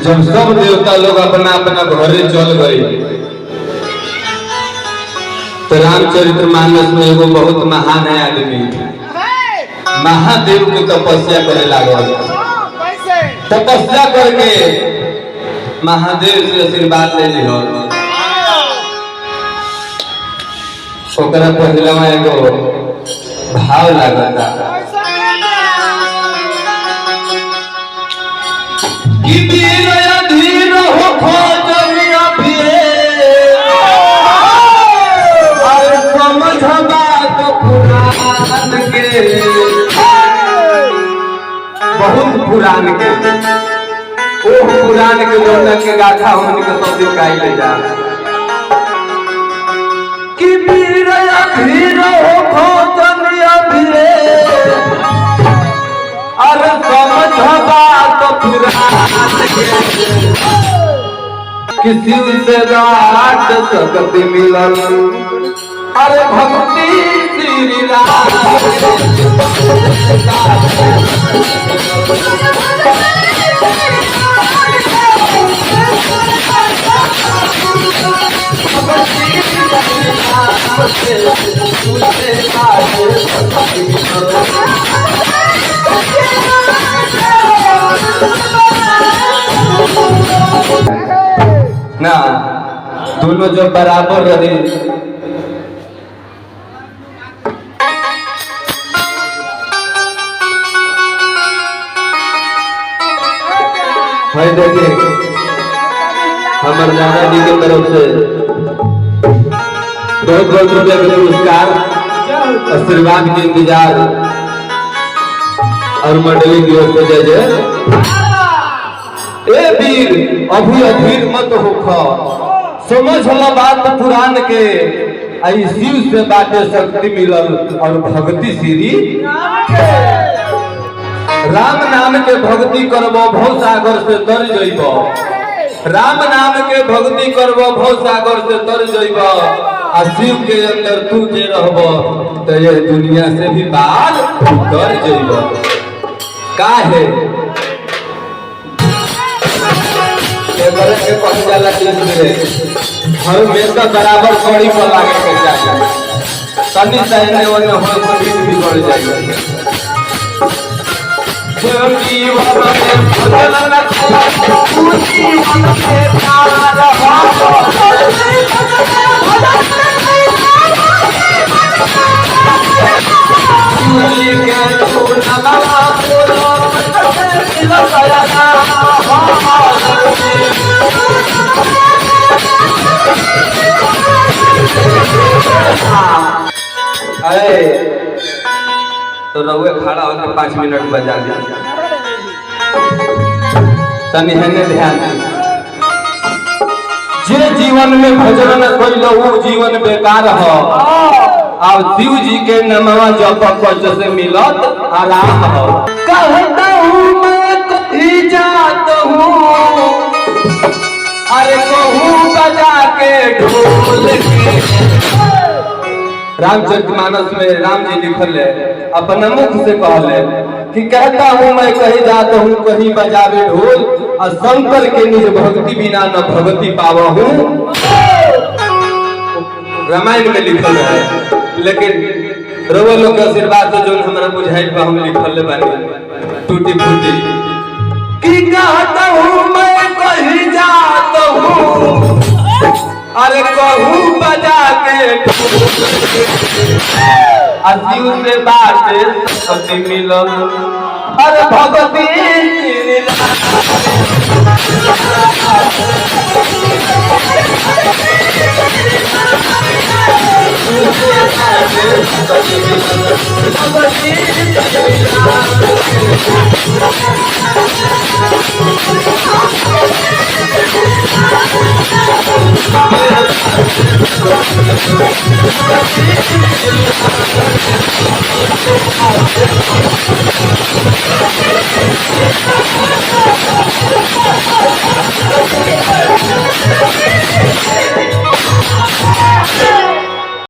जब सब देवता लोग अपना अपना घरे चल गए तो रामचरितमानस में एगो बहुत महान है आदमी महादेव की तपस्या करे लागल। तपस्या करके महादेव से आशीर्वाद ले ली। पहलवा एगो भाव लागता बहुत पुरान के पुरान के लोग के गाथा हमन के सब दिखाई ले जा कि वीर अधीर हो खोजनिया भिरे अरे समझबा तो पुरान के किसी से रात सकती मिलन अरे भक्ति श्री राम ना दोनों जो बराबर रहे भाई देखिए हमारे दादा जी की तरफ से बहुत बहुत रुपये के पुरस्कार आशीर्वाद के इंतजार और मंडली की ओर से जय जय। ए वीर अभी अधीर मत होखा समझ ला बात पुराण के आई शिव से बाटे शक्ति मिलल और भक्ति श्री राम नाम के भक्ति करबो भव सागर से तर जइबो। राम नाम के भक्ति करबो भव सागर से तर जइबो आ शिव के अंदर तू जे रहबो तो ये दुनिया से भी बाहर कर जइबो। काहे एकर के कह जाला कि हर में का बराबर कड़ी पर लागे के चाहिए तनी सहने वाले हो तो भी बढ़ जाएगा। जीवन में बदल न तू जीवन में प्यार तो रहुए खड़ा होकर 5 मिनट बजा दिया तनी है ध्यान जे जीवन में भजन कैलो वो जीवन बेकार हो अब शिव जी के नामवा जप से मिलत आराम हो। कहता हूँ मैं कहीं जात हूँ अरे कहूँ बजा के ढोल के। रामचरितमानस में राम जी लिखल है अपना मुख से कहले कि कहता हूँ मैं कहीं जाता हूँ कहीं बजावे ढोल और शंकर के निज भक्ति बिना न भक्ति पावा हूँ। रामायण में लिखल है लेकिन रवो लोग के आशीर्वाद से जो हमारा बुझाइल बा हम लिखल बानी टूटी फूटी कि कहता हूँ मैं कहीं जाता हूँ अरे कहूँ बजा के शिव से बाटे शक्ति मिलल अरे भगवती